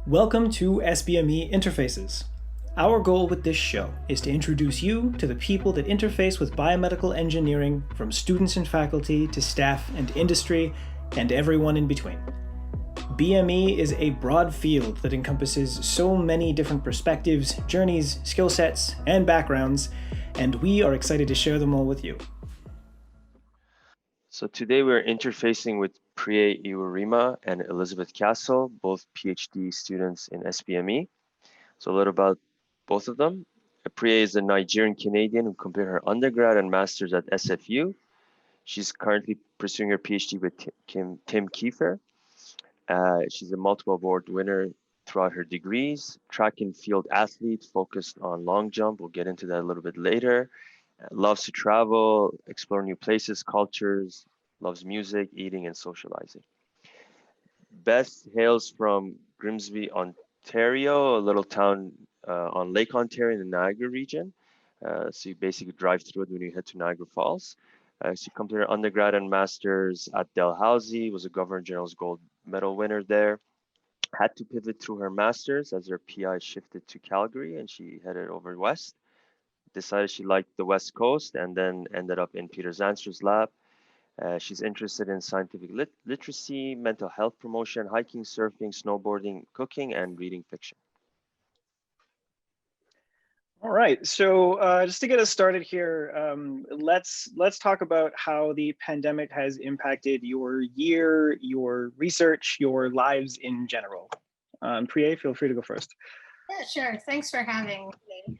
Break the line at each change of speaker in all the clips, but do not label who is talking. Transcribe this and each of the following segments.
Welcome to SBME Interfaces. Our goal with this show is to introduce you to the people that interface with biomedical engineering, from students and faculty to staff and industry and everyone in between. BME is a broad field that encompasses so many different perspectives, journeys, skill sets, and backgrounds, and we are excited to share them all with you.
So today we're interfacing with Priye Iworima and Elizabeth Castle, both PhD students in SBME. So a little about both of them. Priye is a Nigerian-Canadian who completed her undergrad and master's at SFU. She's currently pursuing her PhD with Tim Kiefer. She's a multiple award winner throughout her degrees, track and field athlete focused on long jump. We'll get into that a little bit later. Loves to travel, explore new places, cultures, loves music, eating, and socializing. Beth hails from Grimsby, Ontario, a little town on Lake Ontario in the Niagara region. So you basically drive through it when you head to Niagara Falls. She completed her undergrad and master's at Dalhousie, was a Governor General's Gold Medal winner there. Had to pivot through her master's as her PI shifted to Calgary and she headed over west. Decided she liked the West Coast and then ended up in Peter Zanster's lab. She's interested in scientific literacy, mental health promotion, hiking, surfing, snowboarding, cooking, and reading fiction.
All right, so just to get us started here, let's talk about how the pandemic has impacted your year, your research, your lives in general. Priye, feel free to go first.
Yeah, sure. Thanks for having me.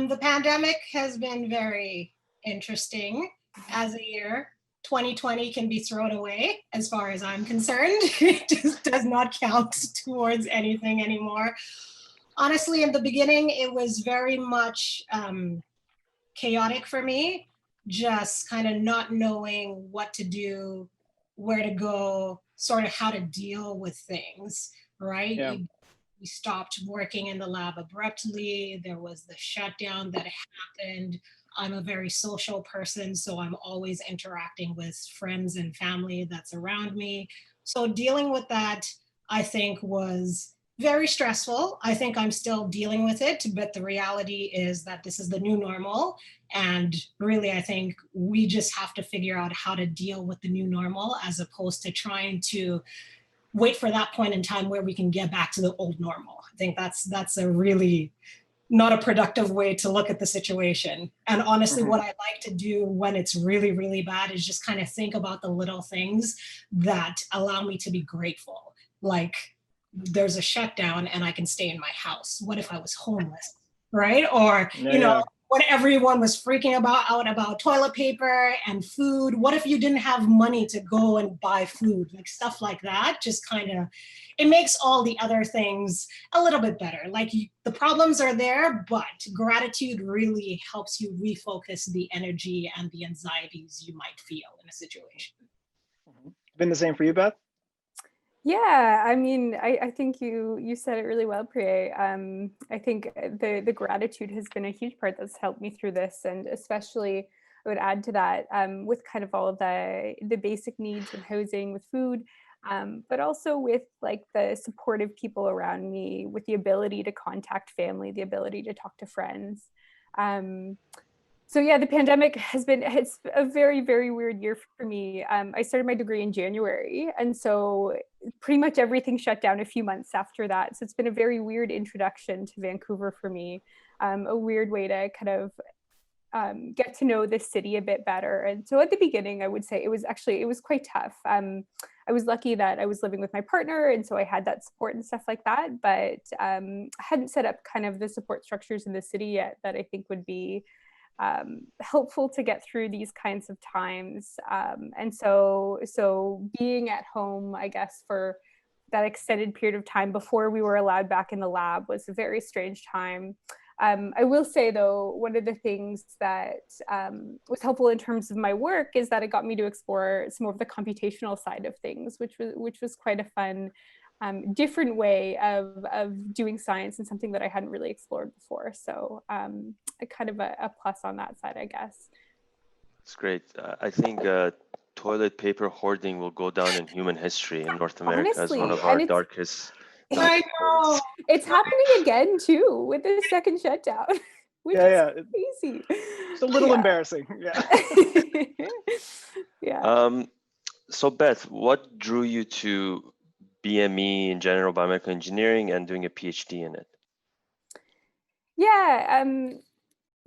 The pandemic has been very interesting as a year. 2020 can be thrown away as far as I'm concerned. It just does not count towards anything anymore. Honestly, in the beginning, it was very much chaotic for me, just kind of not knowing what to do, where to go, sort of how to deal with things, right?
Yeah.
We stopped working in the lab abruptly. There was the shutdown that happened. I'm a very social person, so I'm always interacting with friends and family that's around me. So dealing with that, I think, was very stressful. I think I'm still dealing with it, but the reality is that this is the new normal. And really, I think we just have to figure out how to deal with the new normal as opposed to trying to wait for that point in time where we can get back to the old normal. I think that's a really not a productive way to look at the situation. And honestly, what I like to do when it's really, really bad is just kind of think about the little things that allow me to be grateful. Like, there's a shutdown and I can stay in my house. What if I was homeless, right? Or, you know, when everyone was freaking out about toilet paper and food, what if you didn't have money to go and buy food? Like stuff like that, just kind of, it makes all the other things a little bit better. Like the problems are there, but gratitude really helps you refocus the energy and the anxieties you might feel in a situation.
Been the same for you, Beth?
Yeah, I mean, I think you said it really well, Priye. I think the gratitude has been a huge part that's helped me through this, and especially I would add to that with kind of all of the basic needs of housing, with food, but also with like the supportive people around me, with the ability to contact family, the ability to talk to friends. So yeah, the pandemic it's a very, very weird year for me. I started my degree in January, and so pretty much everything shut down a few months after that. So it's been a very weird introduction to Vancouver for me, a weird way to kind of get to know the city a bit better. And so at the beginning, I would say it was quite tough. I was lucky that I was living with my partner, and so I had that support and stuff like that, but I hadn't set up kind of the support structures in the city yet that I think would be helpful to get through these kinds of times. And so being at home, I guess, for that extended period of time before we were allowed back in the lab was a very strange time. I will say, though, one of the things that was helpful in terms of my work is that it got me to explore some more of the computational side of things, which was quite a fun, different way of doing science, and something that I hadn't really explored before. So kind of a plus on that side, I guess.
It's great. I think toilet paper hoarding will go down in human history in North America. Honestly, as one of our darkest
I know.
It's happening again too with the second shutdown, which is crazy.
It's a little embarrassing. Yeah.
Yeah.
So Beth, what drew you to BME in general, biomedical engineering, and doing a PhD in it?
Yeah.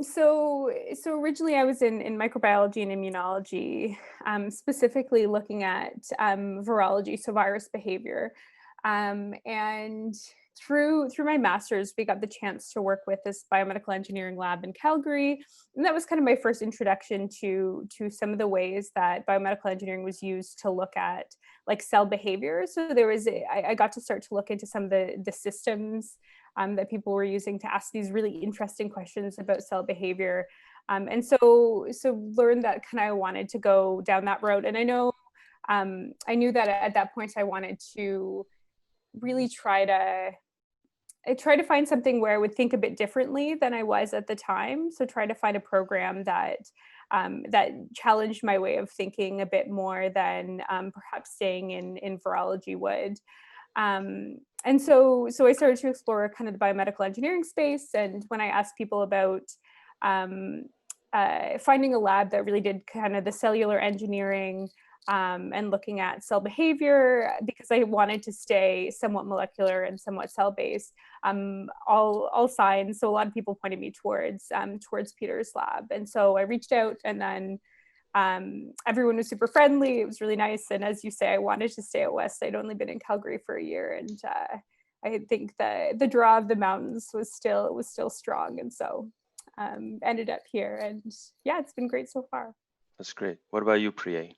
So originally I was in microbiology and immunology, specifically looking at virology, so virus behavior. And through my master's, we got the chance to work with this biomedical engineering lab in Calgary. And that was kind of my first introduction to some of the ways that biomedical engineering was used to look at like cell behavior. So I got to start to look into some of the systems that people were using to ask these really interesting questions about cell behavior. And so learned that kind of wanted to go down that road. And I knew that at that point I wanted to really try to find something where I would think a bit differently than I was at the time. So try to find a program that challenged my way of thinking a bit more than perhaps staying in virology would. And so I started to explore kind of the biomedical engineering space. And when I asked people about finding a lab that really did kind of the cellular engineering and looking at cell behavior, because I wanted to stay somewhat molecular and somewhat cell-based, all signs. So a lot of people pointed me towards Peter's lab. And so I reached out, and then everyone was super friendly. It was really nice. And as you say, I wanted to stay out west. I'd only been in Calgary for a year, and I think the draw of the mountains was still strong. And so ended up here, and yeah, it's been great so far.
That's great. What about you, Priye?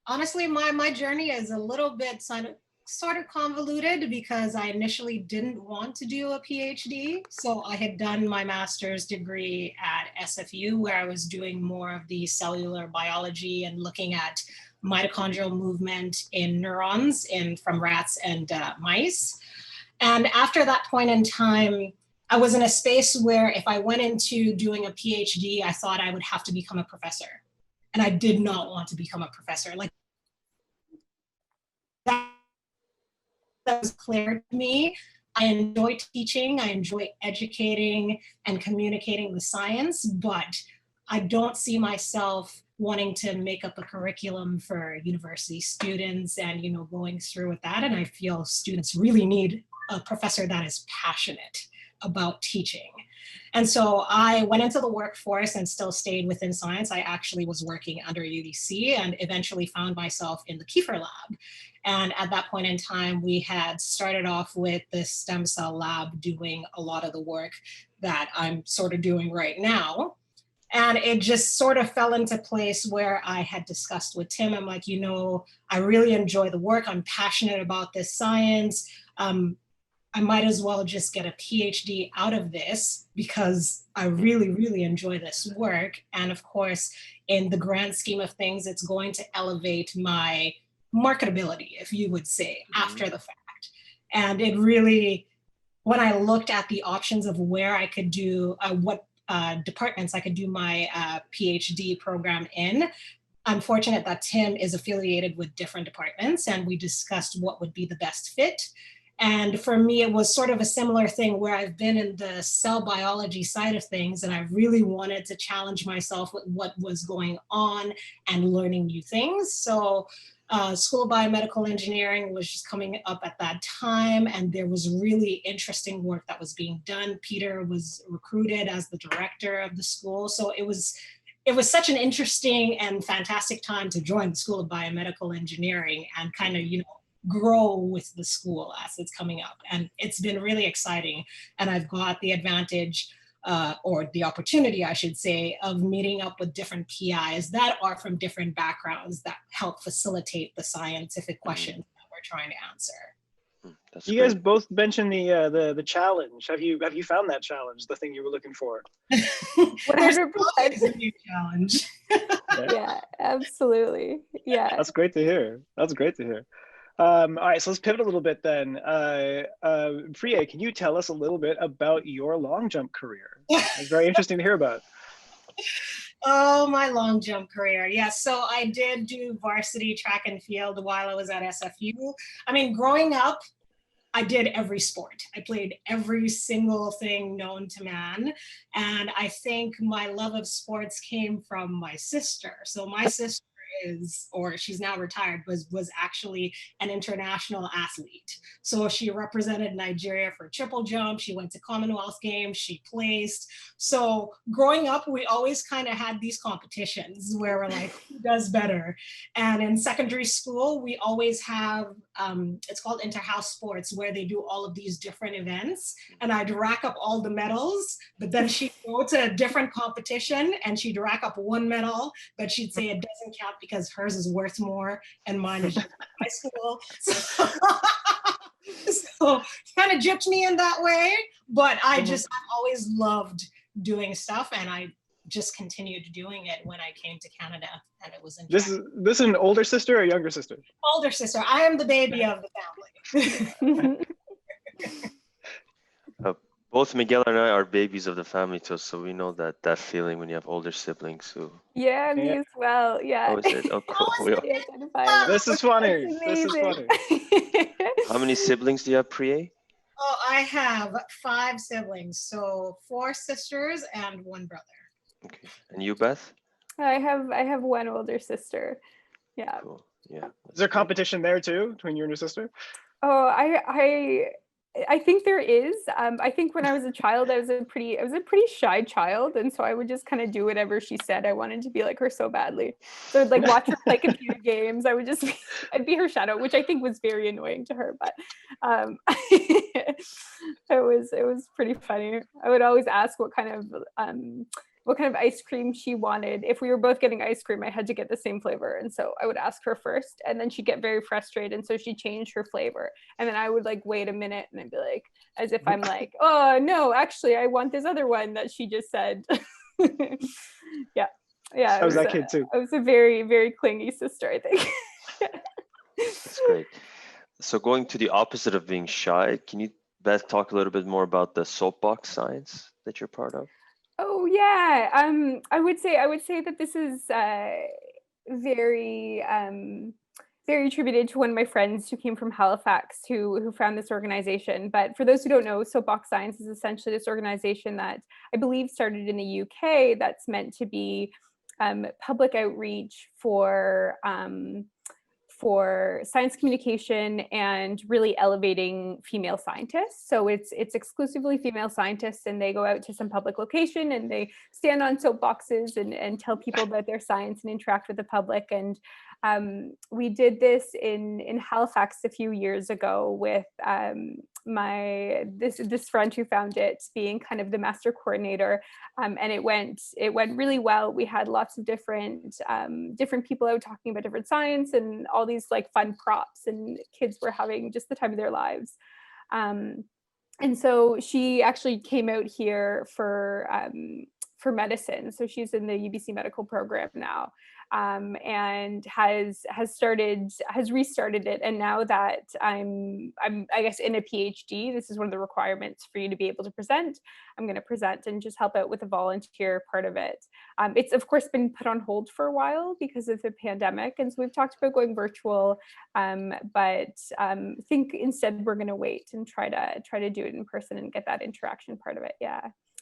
Honestly, my journey is a little bit sort of convoluted because I initially didn't want to do a PhD. So I had done my master's degree at SFU, where I was doing more of the cellular biology and looking at mitochondrial movement in neurons from rats and mice. And after that point in time, I was in a space where if I went into doing a PhD, I thought I would have to become a professor. And I did not want to become a professor. Like, that was clear to me. I enjoy teaching, I enjoy educating and communicating the science, but I don't see myself wanting to make up a curriculum for university students and, going through with that. And I feel students really need a professor that is passionate about teaching. And so I went into the workforce and still stayed within science. I actually was working under UDC and eventually found myself in the Kiefer lab. And at that point in time, we had started off with the stem cell lab doing a lot of the work that I'm sort of doing right now. And it just sort of fell into place where I had discussed with Tim. I'm like, I really enjoy the work. I'm passionate about this science. I might as well just get a PhD out of this because I really, really enjoy this work. And of course, in the grand scheme of things, it's going to elevate my marketability, if you would say, after the fact. And it really, when I looked at the options of where I could do, what departments I could do my PhD program in, I'm fortunate that Tim is affiliated with different departments, and we discussed what would be the best fit. And for me, it was sort of a similar thing where I've been in the cell biology side of things, and I really wanted to challenge myself with what was going on and learning new things. So School of Biomedical Engineering was just coming up at that time, and there was really interesting work that was being done. Peter was recruited as the director of the school. So it was such an interesting and fantastic time to join the School of Biomedical Engineering and kind of, grow with the school as it's coming up. And it's been really exciting. And I've got the advantage or the opportunity, I should say, of meeting up with different PIs that are from different backgrounds that help facilitate the scientific questions that we're trying to answer.
That's you guys both mentioned the challenge. Have you found that challenge, the thing you were looking for?
100%
a new challenge.
Yeah, absolutely. Yeah.
That's great to hear. All right, so let's pivot a little bit then. Priye, can you tell us a little bit about your long jump career? It's very interesting to hear about.
Oh, my long jump career. Yes. So I did do varsity track and field while I was at SFU. I mean, growing up, I did every sport. I played every single thing known to man. And I think my love of sports came from my sister. So my sister is, or she's now retired, was actually an international athlete. So she represented Nigeria for triple jump. She went to Commonwealth Games. She placed. So growing up, we always kind of had these competitions where we're like, who does better? And in secondary school, we always have, it's called inter-house sports, where they do all of these different events. And I'd rack up all the medals, but then she'd go to a different competition and she'd rack up one medal, but she'd say it doesn't count because hers is worth more and mine is just high school. So kind of gypped me in that way, but I've always loved doing stuff, and I just continued doing it when I came to Canada, and it was interesting.
This is an older sister or a younger sister?
Older sister. I am the baby of the family.
Both Miguel and I are babies of the family too, so we know that feeling when you have older siblings who.
Yeah, me as well. Yeah.
Oh, is it? Oh, cool.
This is funny. This is funny.
How many siblings do you have, Priye?
Oh, I have 5 siblings, so 4 sisters and 1 brother.
Okay, and you, Beth?
I have 1 older sister. Yeah.
Cool. Yeah.
Is there competition there too between you and your sister?
Oh, I think there is. I think when I was a child, I was a pretty shy child, and so I would just kind of do whatever she said. I wanted to be like her so badly. So I'd like watch her play computer games. I'd be her shadow, which I think was very annoying to her. But it was pretty funny. I would always ask what kind of ice cream she wanted. If we were both getting ice cream, I had to get the same flavor. And so I would ask her first, and then she'd get very frustrated. And so she'd change her flavor. And then I would like, wait a minute. And I'd be like, as if I'm like, oh no, actually I want this other one that she just said. Yeah.
I was that kid too.
I was a very, very clingy sister, I think.
That's great. So going to the opposite of being shy, can you, Beth, talk a little bit more about the Soapbox Science that you're part of?
Oh yeah, I would say that this is very attributed to one of my friends who came from Halifax who found this organization. But for those who don't know, Soapbox Science is essentially this organization that I believe started in the UK that's meant to be public outreach for science communication and really elevating female scientists. So it's exclusively female scientists, and they go out to some public location and they stand on soapboxes and tell people about their science and interact with the public. And we did this in Halifax a few years ago with this friend who found it being kind of the master coordinator, and it went really well. We had lots of different people out talking about different science and all these like fun props, and kids were having just the time of their lives. And so she actually came out here for medicine. So she's in the UBC medical program now, and has restarted it. And now that I'm I guess in a PhD, this is one of the requirements for you to be able to present. I'm going to present and just help out with the volunteer part of it. It's of course been put on hold for a while because of the pandemic, and so we've talked about going virtual, but think instead we're going to wait and try to do it in person and get that interaction part of it. Yeah.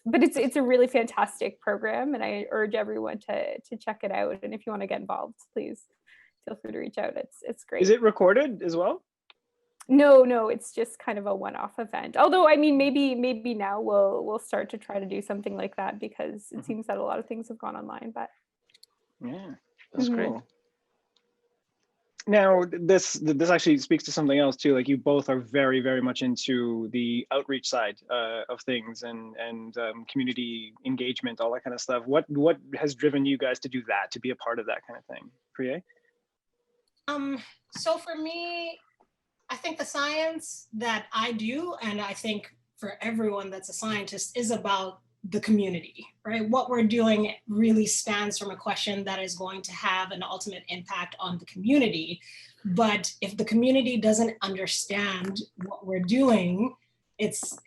But it's a really fantastic program, and I urge everyone to check it out. And if you want to get involved, please feel free to reach out. It's great.
Is it recorded as well?
No, it's just kind of a one-off event. Although, I mean, maybe now we'll start to try to do something like that, because it seems that a lot of things have gone online. But
yeah,
that's great.
Now, this actually speaks to something else too. Like, you both are very, very much into the outreach side of things and community engagement, all that kind of stuff. What has driven you guys to do that, to be a part of that kind of thing? Priye?
So for me, I think the science that I do, and I think for everyone that's a scientist, is about the community, right? What we're doing really spans from a question that is going to have an ultimate impact on the community. But if the community doesn't understand what we're doing, it's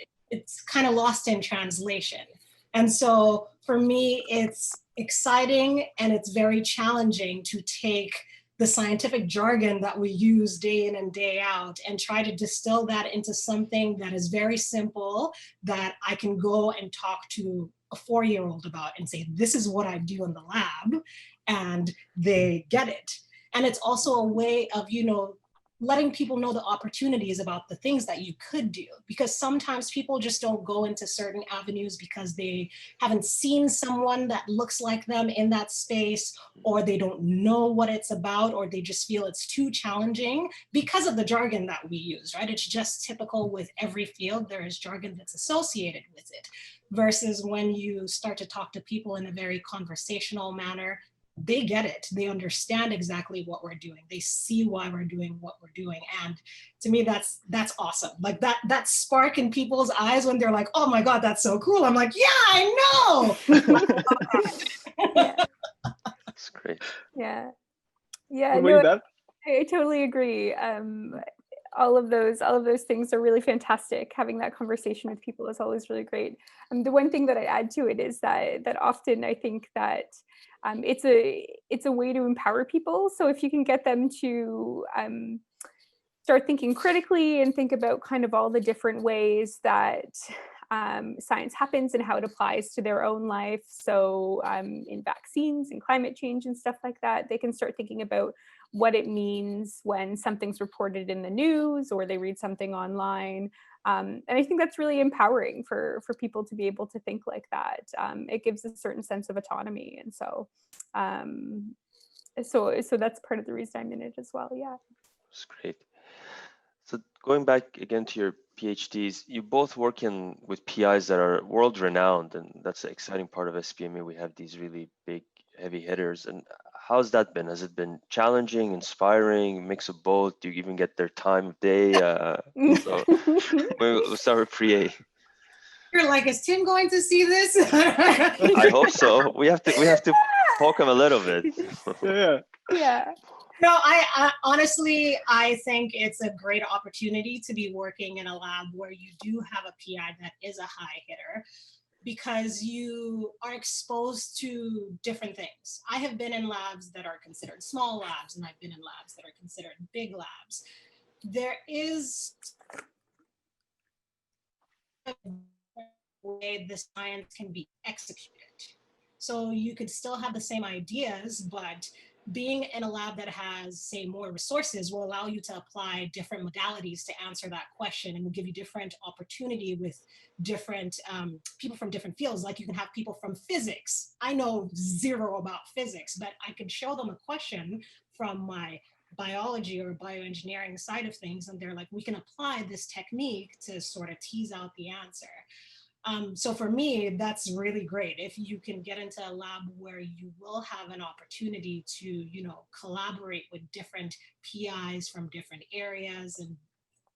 kind of lost in translation. And so for me, it's exciting and it's very challenging to take the scientific jargon that we use day in and day out and try to distill that into something that is very simple that I can go and talk to a 4-year-old about and say, this is what I do in the lab, and they get it. And it's also a way of, you know, letting people know the opportunities about the things that you could do, because sometimes people just don't go into certain avenues because they haven't seen someone that looks like them in that space, or they don't know what it's about, or they just feel it's too challenging because of the jargon that we use, right? It's just typical with every field. There is jargon that's associated with it, versus when you start to talk to people in a very conversational manner, they get it. They understand exactly what we're doing. They see why we're doing what we're doing. And to me, that's awesome. Like that spark in people's eyes when they're like, oh my God, that's so cool. I'm like, yeah, I know.
Yeah.
That's great.
Yeah. Yeah.
What about you,
No,
Beth?
I totally agree. All of those things are really fantastic. Having that conversation with people is always really great. The one thing that I add to it is that often I think that it's a way to empower people. So if you can get them to start thinking critically and think about kind of all the different ways that science happens and how it applies to their own life. So in vaccines and climate change and stuff like that, they can start thinking about what it means when something's reported in the news or they read something online. And I think that's really empowering for people to be able to think like that. It gives a certain sense of autonomy. And so that's part of the reason I'm in it as well. Yeah.
That's great. So going back again to your PhDs, you both work with PIs that are world renowned, and that's the exciting part of SBME. We have these really big, heavy hitters. And how's that been? Has it been challenging, inspiring, mix of both? Do you even get their time of day? So we'll start with Priye.
You're like, is Tim going to see this?
I hope so. We have to poke him a little bit.
Yeah.
Yeah.
No, I honestly, I think it's a great opportunity to be working in a lab where you do have a PI that is a high hitter, because you are exposed to different things. I have been in labs that are considered small labs, and I've been in labs that are considered big labs. There is a way the science can be executed. So you could still have the same ideas, but being in a lab that has, say, more resources will allow you to apply different modalities to answer that question, and will give you different opportunity with different people from different fields. Like you can have people from physics. I know zero about physics, but I could show them a question from my biology or bioengineering side of things, and they're like, we can apply this technique to sort of tease out the answer. So for me, that's really great. If you can get into a lab where you will have an opportunity to, you know, collaborate with different PIs from different areas and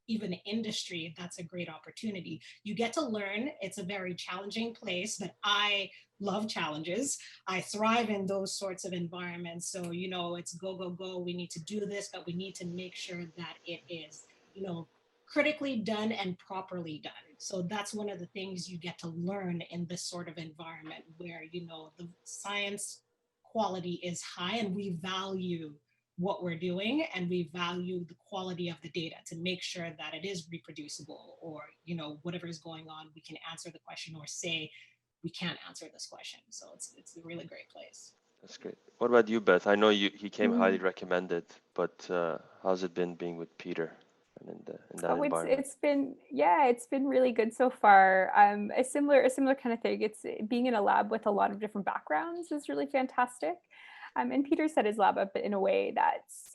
even industry, that's a great opportunity. You get to learn. It's a very challenging place, but I love challenges. I thrive in those sorts of environments. So, you know, it's go, go, go. We need to do this, but we need to make sure that it is, you know, critically done and properly done. So that's one of the things you get to learn in this sort of environment where, you know, the science quality is high and we value what we're doing, and we value the quality of the data to make sure that it is reproducible, or, you know, whatever is going on, we can answer the question or say, we can't answer this question. So it's a really great place.
That's great. What about you, Beth? I know he came highly recommended, but how's it been being with Peter and in that environment?
It's been really good so far. A similar kind of thing. It's being in a lab with a lot of different backgrounds is really fantastic. And Peter set his lab up in a way that's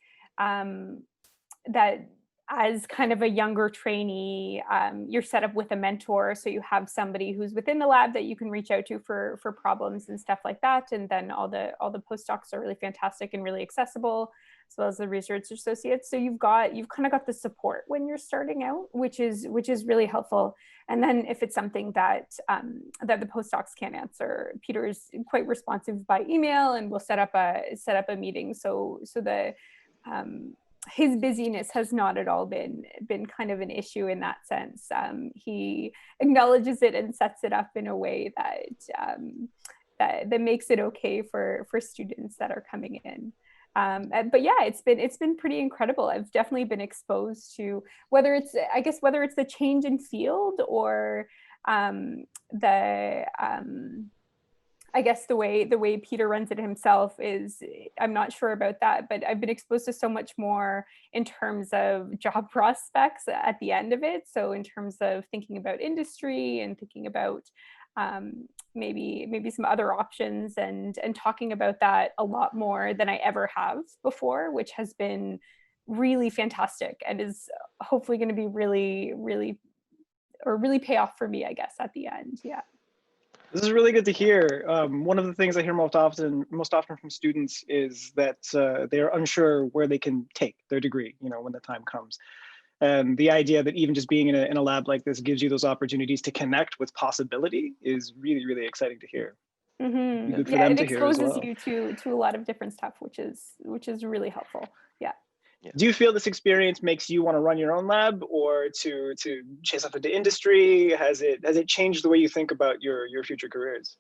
that as kind of a younger trainee, you're set up with a mentor. So you have somebody who's within the lab that you can reach out to for problems and stuff like that. And then all the postdocs are really fantastic and really accessible, as well as the research associates. So you've kind of got the support when you're starting out, which is really helpful. And then if it's something that that the postdocs can't answer, Peter is quite responsive by email and will set up a meeting. So the his busyness has not at all been kind of an issue in that sense. He acknowledges it and sets it up in a way that that makes it okay for students that are coming in. But yeah, it's been pretty incredible. I've definitely been exposed to whether it's the change in field or I guess the way Peter runs it himself is, I'm not sure about that, but I've been exposed to so much more in terms of job prospects at the end of it. So in terms of thinking about industry and thinking about maybe some other options and talking about that a lot more than I ever have before, which has been really fantastic and is hopefully going to be really pay off for me, I guess, at the end. Yeah.
This is really good to hear. One of the things I hear most often from students is that they're unsure where they can take their degree, when the time comes. And the idea that even just being in a lab like this gives you those opportunities to connect with possibility is really, really exciting to hear.
Mm-hmm.
Good for them
it
to hear as
exposes
well.
you to a lot of different stuff, which is really helpful. Yeah.
Do you feel this experience makes you want to run your own lab or to chase off into industry? Has it changed the way you think about your future careers?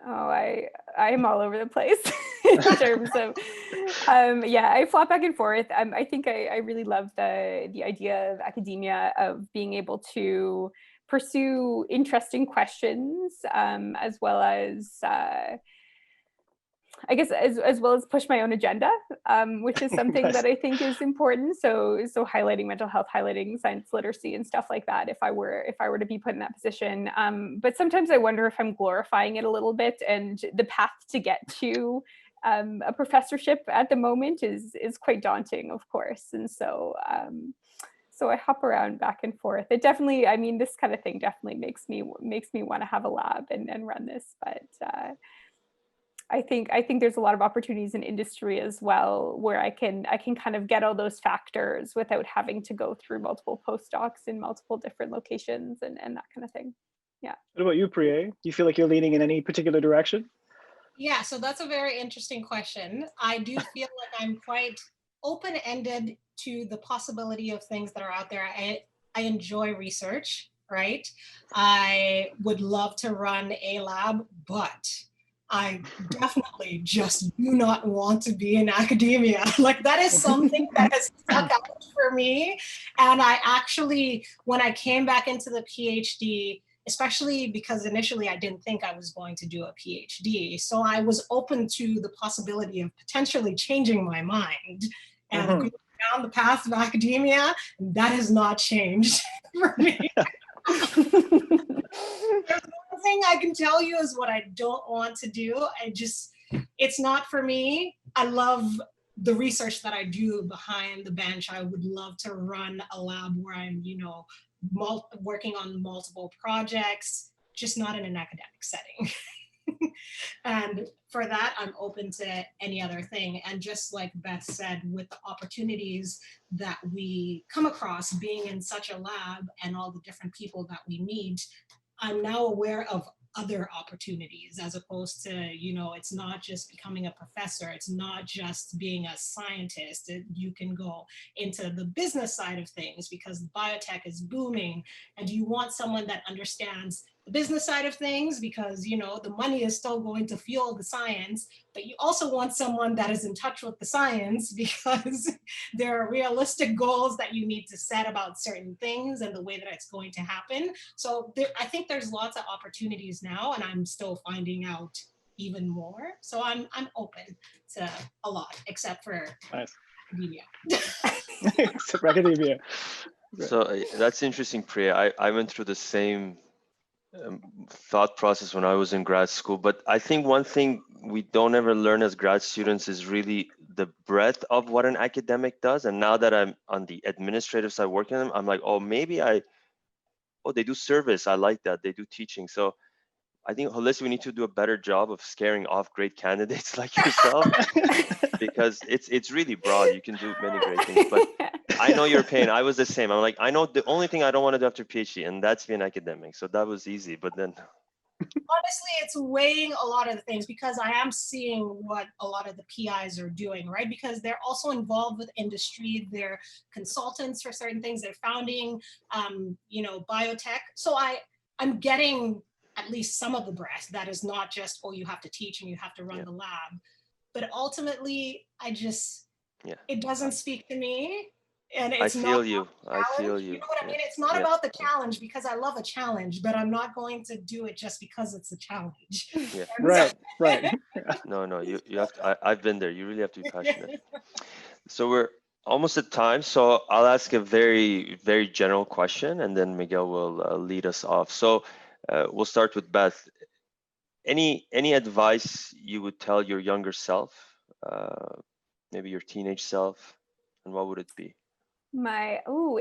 Oh, I am all over the place in terms of, I flop back and forth. I think I really love the idea of academia, of being able to pursue interesting questions, as well as, I guess as well as push my own agenda, which is something
Nice.
that I think is important. So highlighting mental health, highlighting science literacy and stuff like that, if I were to be put in that position. But sometimes I wonder if I'm glorifying it a little bit, and the path to get to a professorship at the moment is quite daunting, of course. And so I hop around back and forth. It definitely, I mean, this kind of thing definitely makes me want to have a lab and run this, but I think there's a lot of opportunities in industry as well, where I can kind of get all those factors without having to go through multiple postdocs in multiple different locations and that kind of thing. Yeah.
What about you, Priye? Do you feel like you're leaning in any particular direction?
Yeah, so that's a very interesting question. I do feel like I'm quite open-ended to the possibility of things that are out there. I enjoy research, right? I would love to run a lab, but I definitely just do not want to be in academia. Like, that is something that has stuck out for me. And I actually, when I came back into the PhD, especially because initially I didn't think I was going to do a PhD, so I was open to the possibility of potentially changing my mind and going down the path of academia. And that has not changed for me. The thing I can tell you is what I don't want to do. It's not for me. I love the research that I do behind the bench. I would love to run a lab where I'm, working on multiple projects, just not in an academic setting. And for that, I'm open to any other thing. And just like Beth said, with the opportunities that we come across being in such a lab and all the different people that we meet, I'm now aware of other opportunities, as opposed to, it's not just becoming a professor. It's not just being a scientist. You can go into the business side of things because biotech is booming, and you want someone that understands the business side of things because, the money is still going to fuel the science, but you also want someone that is in touch with the science because there are realistic goals that you need to set about certain things and the way that it's going to happen. So I think there's lots of opportunities now, and I'm still finding out even more. So I'm open to a lot, except for academia.
Except for academia.
So that's interesting, Priya. I went through the same thought process when I was in grad school, but I think one thing we don't ever learn as grad students is really the breadth of what an academic does. And now that I'm on the administrative side working on them, I'm like, oh, maybe they do service. I like that. They do teaching. So I think holistically, we need to do a better job of scaring off great candidates like yourself because it's really broad. You can do many great things, but I know your pain. I was the same. I'm like, I know the only thing I don't want to do after PhD, and that's be an academic. So that was easy, but then.
Honestly, it's weighing a lot of the things because I am seeing what a lot of the PIs are doing, right? Because they're also involved with industry. They're consultants for certain things. They're founding, biotech. So I'm getting at least some of the breadth. That is not just, oh, you have to teach and you have to run the lab. But ultimately, it doesn't speak to me. And it's
I feel
not
you. I feel you.
You know what I mean? It's not about the challenge, because I love a challenge, but I'm not going to do it just because it's a challenge.
Yeah.
Right.
No, you have to, I've been there. You really have to be passionate. So we're almost at time. So I'll ask a very, very general question, and then Miguel will lead us off. So we'll start with Beth. Any advice you would tell your younger self, maybe your teenage self, and what would it be?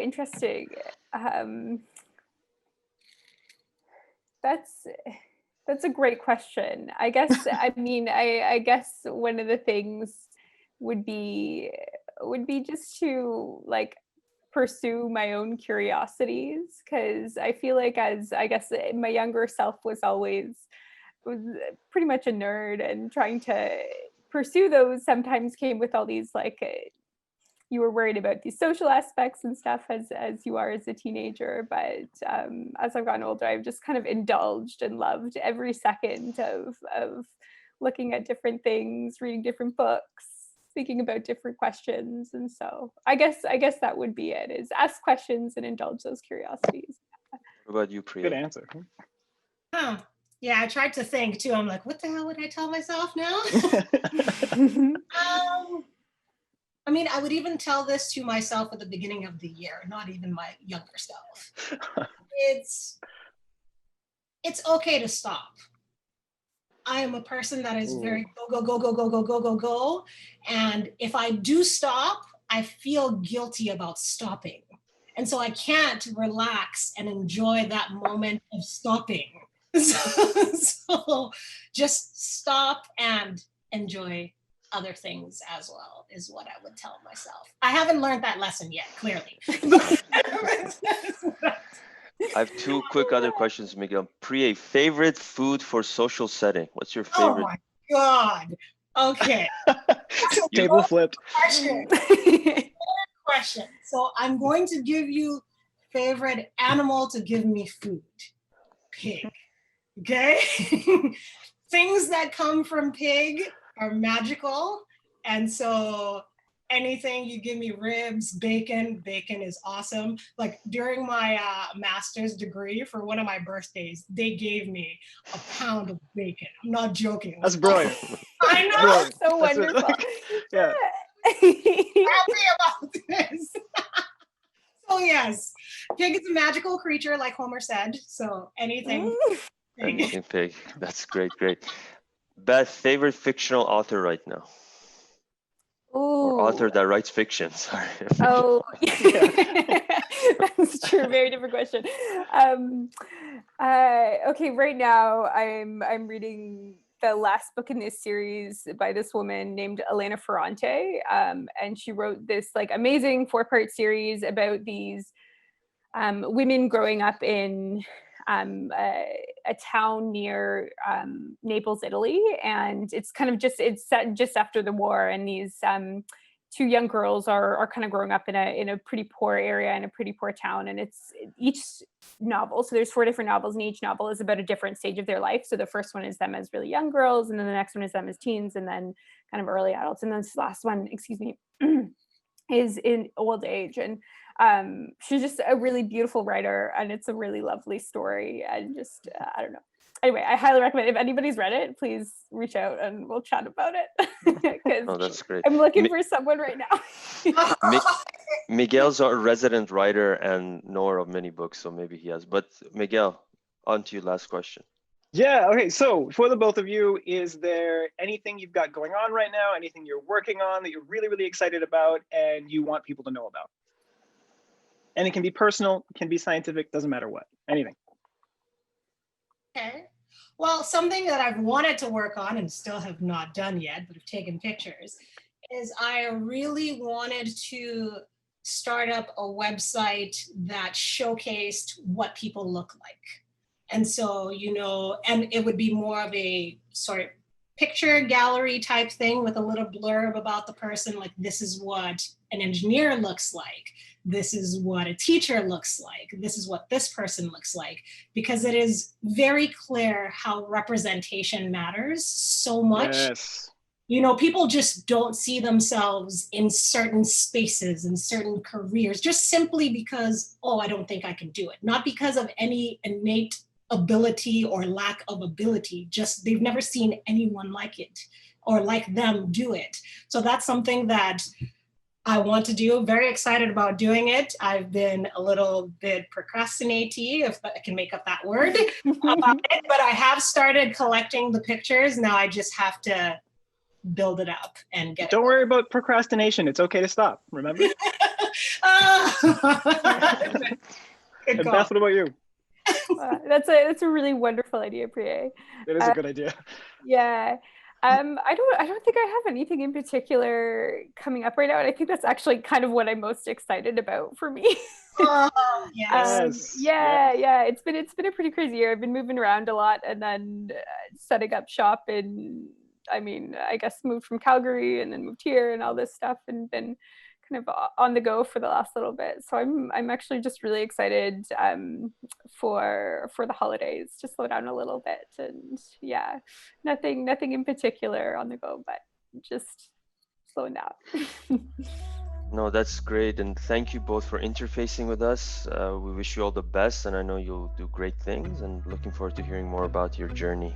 Interesting. That's a great question. I guess, I guess one of the things would be just to like pursue my own curiosities, because I feel like, as I guess my younger self was pretty much a nerd, and trying to pursue those sometimes came with all these like you were worried about these social aspects and stuff as you are as a teenager. But as I've gotten older, I've just kind of indulged and loved every second of looking at different things, reading different books, thinking about different questions. And so I guess that would be it, is ask questions and indulge those curiosities.
What about you, Priya?
Good answer.
Yeah, I tried to think too. I'm like, what the hell would I tell myself now? I mean, I would even tell this to myself at the beginning of the year, not even my younger self. It's okay to stop. I am a person that is very go. And if I do stop, I feel guilty about stopping. And so I can't relax and enjoy that moment of stopping. So just stop and enjoy other things as well, is what I would tell myself. I haven't learned that lesson yet, clearly.
I have two quick other questions, Miguel. Priye, favorite food for social setting? What's your favorite?
Oh my God. Okay.
Table flipped.
Question. So I'm going to give you favorite animal to give me food. Pig. Okay? Things that come from pig are magical. And so anything you give me, ribs, bacon is awesome. Like during my master's degree, for one of my birthdays, they gave me a pound of bacon. I'm not joking.
That's brilliant.
I know.
Brilliant.
So wonderful.
Yeah.
Happy about this. So yes, pig is a magical creature, like Homer said. So anything.
Anything pig. That's great. Beth, favorite fictional author right now? Or author that writes fiction, sorry.
Oh, that's true. Very different question. Okay, right now I'm reading the last book in this series by this woman named Elena Ferrante, and she wrote this like amazing 4-part series about these women growing up in a town near Naples, Italy, and it's set just after the war, and these 2 young girls are kind of growing up in a pretty poor area, in a pretty poor town, and it's each novel. So there's 4 different novels, and each novel is about a different stage of their life. So the first one is them as really young girls, and then the next one is them as teens, and then kind of early adults, and then this last one, is in old age. And she's just a really beautiful writer, and it's a really lovely story, and just I don't know. Anyway, I highly recommend, if anybody's read it, please reach out and we'll chat about it.
Oh, that's great.
I'm looking for someone right now.
Miguel's our resident writer and knower of many books, so maybe he has. But Miguel, on to your last question.
Yeah, okay, so for the both of you, is there anything you've got going on right now, anything you're working on that you're really, really excited about and you want people to know about? And it can be personal, it can be scientific, doesn't matter what, anything.
Okay. Well, something that I've wanted to work on and still have not done yet, but have taken pictures, is I really wanted to start up a website that showcased what people look like. And so, and it would be more of a sort of picture gallery type thing with a little blurb about the person, like this is what an engineer looks like, this is what a teacher looks like, this is what this person looks like, because it is very clear how representation matters so much.
Yes.
You know, people just don't see themselves in certain spaces and certain careers just simply because, oh, I don't think I can do it. Not because of any innate ability or lack of ability, just they've never seen anyone like it or like them do it. So that's something that I want to do. Very excited about doing it. I've been a little bit procrastinating, if I can make up that word, about it, but I have started collecting the pictures. Now I just have to build it up and get
Don't worry about procrastination. It's okay to stop, remember?
Good
And
call.
Beth, what about you?
That's a really wonderful idea, Priye.
It is a good idea.
Yeah. I don't think I have anything in particular coming up right now. And I think that's actually kind of what I'm most excited about for me.
Yes.
Yeah. It's been a pretty crazy year. I've been moving around a lot and then setting up shop I guess moved from Calgary and then moved here and all this stuff and been kind of on the go for the last little bit. So I'm actually just really excited for the holidays to slow down a little bit. And yeah, nothing in particular on the go, but just slowing down.
No, that's great. And thank you both for interfacing with us. We wish you all the best, and I know you'll do great things, and looking forward to hearing more about your journey.